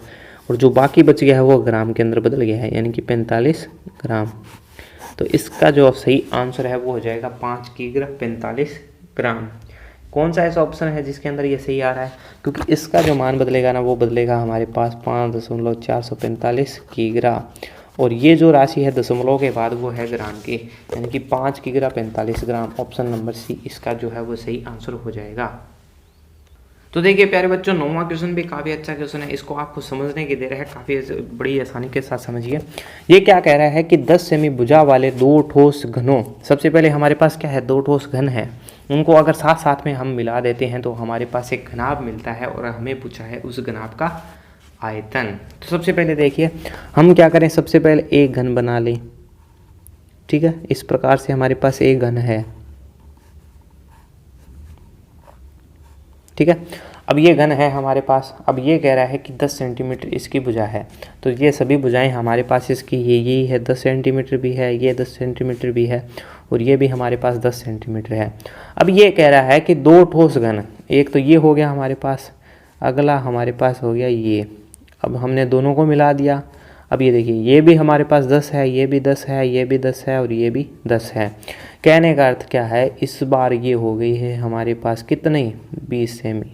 और जो बाकी बच गया है वो ग्राम के अंदर बदल गया है, यानी कि 45 ग्राम। तो इसका जो सही आंसर है वो हो जाएगा 5 किग्रा 45 ग्राम। कौन सा ऐसा ऑप्शन है जिसके अंदर ये सही आ रहा है, क्योंकि इसका जो मान बदलेगा ना वो बदलेगा हमारे पास 5.445 किग्रा, और ये जो राशि है दशमलव के बाद वो है ग्राम की, यानी कि 5 किग्रा 45 ग्राम। ऑप्शन नंबर सी इसका जो है वो सही आंसर हो जाएगा। तो देखिए प्यारे बच्चों, 9वां क्वेश्चन भी काफ़ी अच्छा क्वेश्चन है, इसको आपको समझने की देर है, काफ़ी बड़ी आसानी के साथ समझिए। ये क्या कह रहा है कि 10 सेमी भुजा वाले 2 ठोस घनों, सबसे पहले हमारे पास क्या है, 2 ठोस घन है, उनको अगर साथ साथ में हम मिला देते हैं तो हमारे पास एक घनाभ मिलता है, और हमें पूछा है उस घनाभ का आयतन। तो सबसे पहले देखिए हम क्या करें, सबसे पहले एक घन बना लें, ठीक है। इस प्रकार से हमारे पास एक घन है, ठीक है। अब ये घन है हमारे पास, अब ये कह रहा है कि 10 सेंटीमीटर इसकी भुजा है, तो ये सभी भुजाएं हमारे पास इसकी यही है, 10 सेंटीमीटर भी है, ये 10 सेंटीमीटर भी है, और ये भी हमारे पास 10 सेंटीमीटर है। अब ये कह रहा है कि 2 ठोस घन, एक तो ये हो गया हमारे पास, अगला हमारे पास हो गया ये। अब हमने दोनों को मिला दिया, अब ये देखिए ये भी हमारे पास 10 है, ये भी 10 है, ये भी 10 है, और ये भी 10 है। कहने का अर्थ क्या है, इस बार ये हो गई है हमारे पास कितनी, 20 सेमी।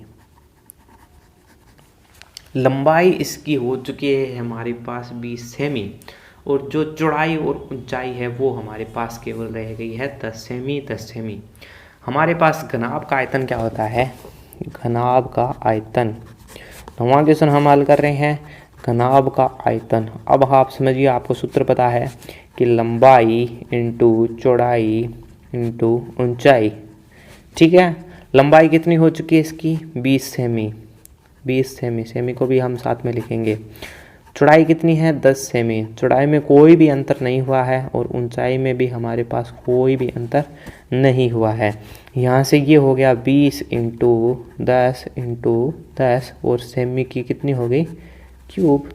लंबाई इसकी हो चुकी है हमारे पास 20 सेमी, और जो चौड़ाई और ऊंचाई है वो हमारे पास केवल रह गई है 10 सेमी। 10 सेमी हमारे पास घनाभ का आयतन क्या होता है, घनाभ का आयतन। 9वां क्वेश्चन हम हल कर रहे हैं, घनाभ का आयतन। अब आप समझिए, आपको सूत्र पता है कि लंबाई इंटू चौड़ाई इंटू ऊंचाई, ठीक है। लंबाई कितनी हो चुकी है इसकी, 20 सेमी, 20 सेमी, सेमी को भी हम साथ में लिखेंगे। चौड़ाई कितनी है, 10 सेमी, चौड़ाई में कोई भी अंतर नहीं हुआ है, और ऊंचाई में भी हमारे पास कोई भी अंतर नहीं हुआ है। यहाँ से ये हो गया 20 इंटू 10 इंटू 10, और सेमी की कितनी हो गई, क्यूब।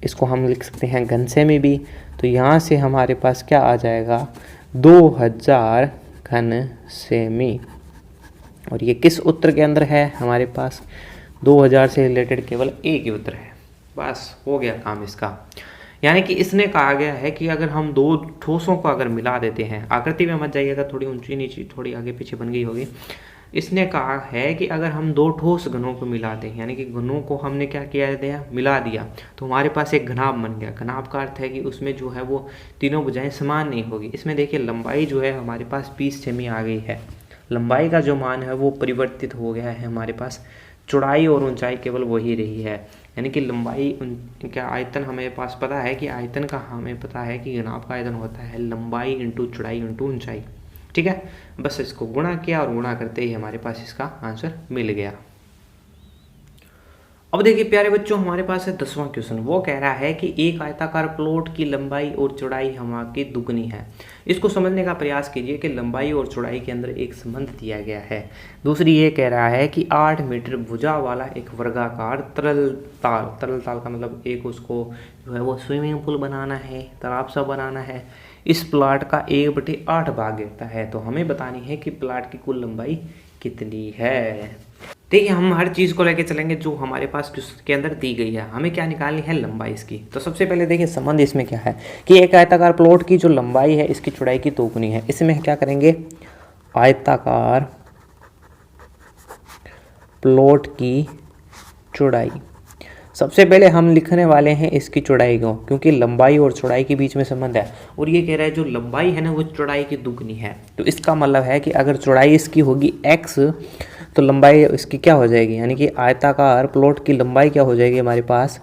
इसको हम लिख सकते हैं घन सेमी भी। तो यहाँ से हमारे पास क्या आ जाएगा, 2000 घन सेमी। और ये किस उत्तर के अंदर है, हमारे पास 2000 से रिलेटेड केवल एक ही उत्तर है, बस हो गया काम इसका। यानी कि इसने कहा गया है कि अगर हम 2 ठोसों को अगर मिला देते हैं, आकृति में मत जाइएगा, थोड़ी ऊंची नीची थोड़ी आगे पीछे बन गई होगी। इसने कहा है कि अगर हम 2 ठोस घनों को मिला दें, यानी कि घनों को हमने क्या किया दिया, मिला दिया, तो हमारे पास एक घनाभ बन गया। घनाभ का अर्थ है कि उसमें जो है वो तीनों भुजाएं समान नहीं होगी। इसमें देखिए लंबाई जो है हमारे पास 20 सेमी आ गई है, लंबाई का जो मान है वो परिवर्तित हो गया है हमारे पास, चौड़ाई और ऊंचाई केवल वही रही है। यानी कि लंबाई क्या आयतन हमें पास पता है कि आयतन का हमें पता है कि घनाभ का आयतन होता है लंबाई इंटू चौड़ाई इंटू ऊंचाई, ठीक है। बस इसको गुणा किया और गुणा करते ही हमारे पास इसका आंसर मिल गया। अब देखिए प्यारे बच्चों, हमारे पास है 10वां क्वेश्चन। वो कह रहा है कि एक आयताकार प्लॉट की लंबाई और चौड़ाई हमारी दुगनी है। इसको समझने का प्रयास कीजिए कि लंबाई और चौड़ाई के अंदर एक संबंध दिया गया है। दूसरी ये कह रहा है कि 8 मीटर भुजा वाला एक वर्गाकार तरल ताल का मतलब एक उसको जो है वो स्विमिंग पूल बनाना है, तालाब सा बनाना है। इस प्लाट का 1/8 भाग गिरता है, तो हमें बतानी है कि प्लाट की कुल लंबाई कितनी है। देखिए हम हर चीज़ को लेके चलेंगे जो हमारे पास के अंदर दी गई है, हमें क्या निकालनी है, लंबाई इसकी। तो सबसे पहले देखिए संबंध इसमें क्या है कि एक आयताकार प्लॉट की जो लंबाई है इसकी चौड़ाई की दोगुनी है। इसमें क्या करेंगे, आयताकार प्लॉट की चौड़ाई, सबसे पहले हम लिखने वाले हैं इसकी चौड़ाई को, क्योंकि लंबाई और चौड़ाई के बीच में संबंध है। और ये कह रहा है जो लंबाई है ना वो चौड़ाई की दुगनी है, तो इसका मतलब है कि अगर चौड़ाई इसकी होगी x तो लंबाई इसकी क्या हो जाएगी, यानी कि आयताकार प्लॉट की लंबाई क्या हो जाएगी हमारे पास,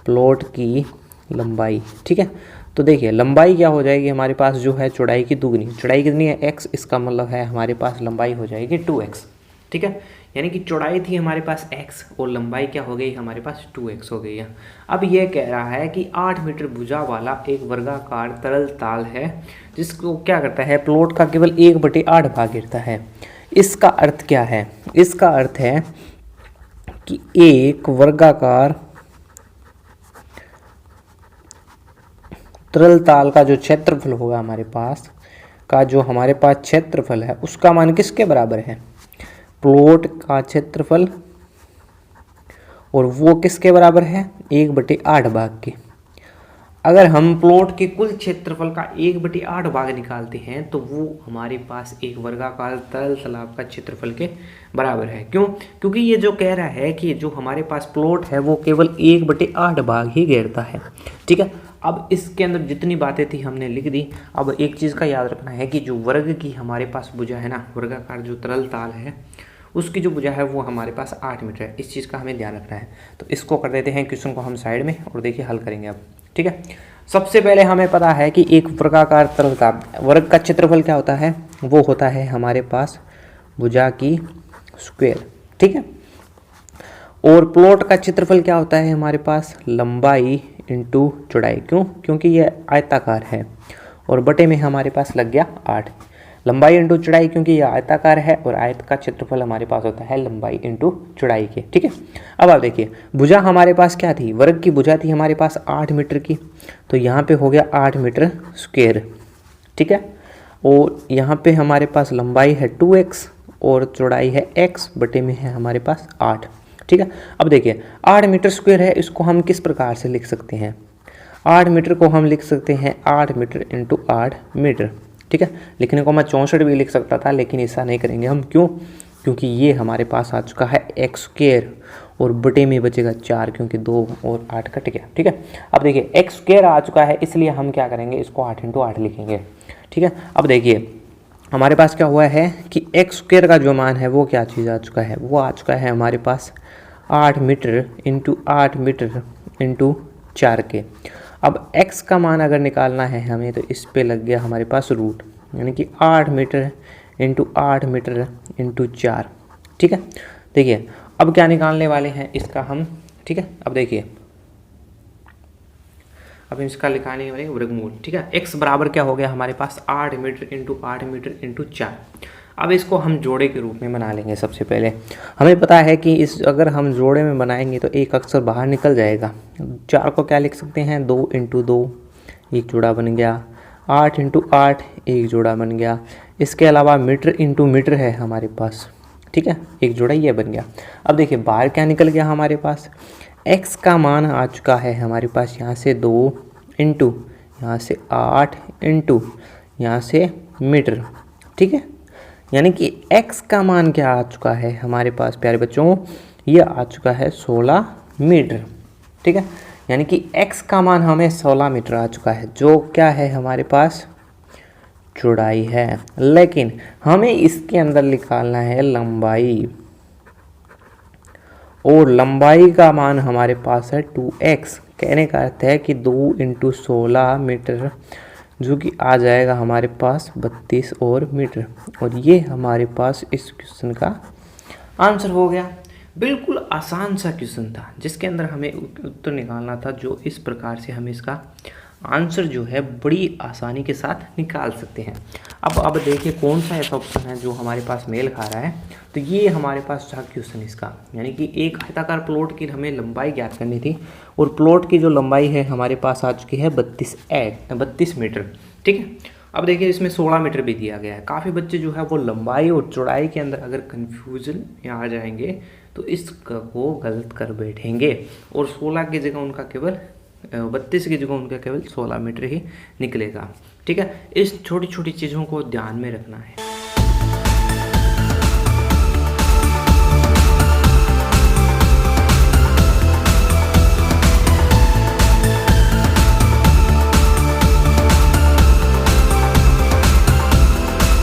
प्लॉट की लंबाई, ठीक है। तो देखिए लंबाई क्या हो जाएगी हमारे पास जो है चौड़ाई की दुगनी, चौड़ाई कितनी है x, इसका मतलब है हमारे पास लंबाई हो जाएगी 2x, ठीक है। यानी कि चौड़ाई थी हमारे पास x और लंबाई क्या हो गई हमारे पास 2x हो गई है। अब ये कह रहा है कि 8 मीटर भुजा वाला एक वर्गाकार तरल ताल है जिसको क्या करता है, प्लॉट का केवल 1/8 भाग गिरता है। इसका अर्थ क्या है, इसका अर्थ है कि एक वर्गाकार तरल ताल का जो क्षेत्रफल होगा हमारे पास का, जो हमारे पास क्षेत्रफल है उसका मान किसके बराबर है? प्लॉट का क्षेत्रफल, और वो किसके बराबर है? 1/8 भाग के। अगर हम प्लॉट के कुल क्षेत्रफल का 1/8 भाग निकालते हैं तो वो हमारे पास एक वर्गाकार तरल तालाब का क्षेत्रफल के बराबर है। क्यों? क्योंकि ये जो कह रहा है कि जो हमारे पास प्लॉट है वो केवल 1/8 भाग ही घेरता है। ठीक है, अब इसके अंदर जितनी बातें थी हमने लिख दी। अब एक चीज़ का याद रखना है कि जो वर्ग की हमारे पास भुजा है ना, वर्गाकार जो तरल ताल है उसकी जो भुजा है वो हमारे पास 8 मीटर है। इस चीज़ का हमें ध्यान रखना है। तो इसको कर देते हैं क्वेश्चन को हम साइड में, और देखिए हल करेंगे अब। ठीक है, सबसे पहले हमें पता है कि एक वर्गाकार तरल ताल वर्ग का क्षेत्रफल क्या होता है? वो होता है हमारे पास भुजा की स्क्वायर। ठीक है, और प्लॉट का क्षेत्रफल क्या होता है हमारे पास? लंबाई इंटू चौड़ाई। क्यों? क्योंकि ये आयताकार है, और बटे में हमारे पास लग गया 8। लंबाई इंटू चौड़ाई, क्योंकि यह आयताकार है और आयत का क्षेत्रफल हमारे पास होता है लंबाई इंटू चौड़ाई के। ठीक है, अब आप देखिए भुजा हमारे पास क्या थी? वर्ग की भुजा थी हमारे पास 8 मीटर की, तो यहाँ पे हो गया 8 मीटर स्क्वायर। ठीक है, और यहाँ पे हमारे पास लंबाई है 2x और चौड़ाई है x, बटे में है हमारे पास 8। ठीक है, अब देखिए 8 मीटर स्क्वायर है, इसको हम किस प्रकार से लिख सकते हैं? 8 मीटर को हम लिख सकते हैं 8 मीटर इंटू 8 मीटर। ठीक है, लिखने को मैं 64 भी लिख सकता था, लेकिन ऐसा नहीं करेंगे हम। क्यों? क्योंकि ये हमारे पास आ चुका है x स्क्वायर, और बटे में बचेगा 4, क्योंकि 2 और 8 कट गया। ठीक है, अब देखिए x स्क्वायर आ चुका है, इसलिए हम क्या करेंगे? इसको 8 इंटू 8 लिखेंगे। ठीक है, अब देखिए हमारे पास क्या हुआ है कि x स्क्वायर का जो मान है वो क्या चीज़ आ चुका है? वो आ चुका है हमारे पास 8 मीटर इंटू 8 मीटर इंटू 4 के। अब x का मान अगर निकालना है हमें, तो इस पे लग गया हमारे पास रूट, यानी कि 8 मीटर इंटू 8 मीटर इंटू 4। ठीक है, देखिए अब क्या निकालने वाले हैं इसका हम। ठीक है, अब देखिए अब इसका निकालने वाले वर्गमूल। ठीक है, x बराबर क्या हो गया हमारे पास? 8 मीटर इंटू 8 मीटर इंटू 4। अब इसको हम जोड़े के रूप में बना लेंगे। सबसे पहले हमें पता है कि इस अगर हम जोड़े में बनाएंगे तो एक अक्षर बाहर निकल जाएगा। 4 को क्या लिख सकते हैं? 2 इंटू 2, एक जोड़ा बन गया। 8 इंटू 8, एक जोड़ा बन गया। इसके अलावा मीटर इंटू मीटर है हमारे पास। ठीक है, एक जोड़ा ये बन गया। अब देखिए बाहर क्या निकल गया हमारे पास? x का मान आ चुका है हमारे पास यहाँ से 2 इंटू यहाँ से 8 इंटू यहाँ से मीटर। ठीक है, यानी कि x का मान क्या आ चुका है हमारे पास प्यारे बच्चों? ये आ चुका है 16 मीटर। ठीक है, यानी कि x का मान हमें 16 मीटर आ चुका है, जो क्या है हमारे पास? चौड़ाई है। लेकिन हमें इसके अंदर निकालना है लंबाई, और लंबाई का मान हमारे पास है 2x। कहने का अर्थ है कि 2 इंटू 16 मीटर, जो कि आ जाएगा हमारे पास 32 और मीटर। और ये हमारे पास इस क्वेश्चन का आंसर हो गया। बिल्कुल आसान सा क्वेश्चन था, जिसके अंदर हमें उत्तर निकालना था, जो इस प्रकार से हम इसका आंसर जो है बड़ी आसानी के साथ निकाल सकते हैं। अब देखिए कौन सा ऐसा ऑप्शन है जो हमारे पास मेल खा रहा है। तो ये हमारे पास था क्वेश्चन इसका, यानी कि एक आयताकार प्लॉट की हमें लंबाई ज्ञात करनी थी, और प्लॉट की जो लंबाई है हमारे पास आ चुकी है 32 मीटर। ठीक है, अब देखिए इसमें 16 मीटर भी दिया गया है। काफ़ी बच्चे जो है वो लंबाई और चौड़ाई के अंदर अगर कन्फ्यूजन में आ जाएंगे तो इसको गलत कर बैठेंगे, और 16 की जगह उनका केवल 32 की जगह उनका केवल 16 मीटर ही निकलेगा। ठीक है, इस छोटी छोटी चीज़ों को ध्यान में रखना है।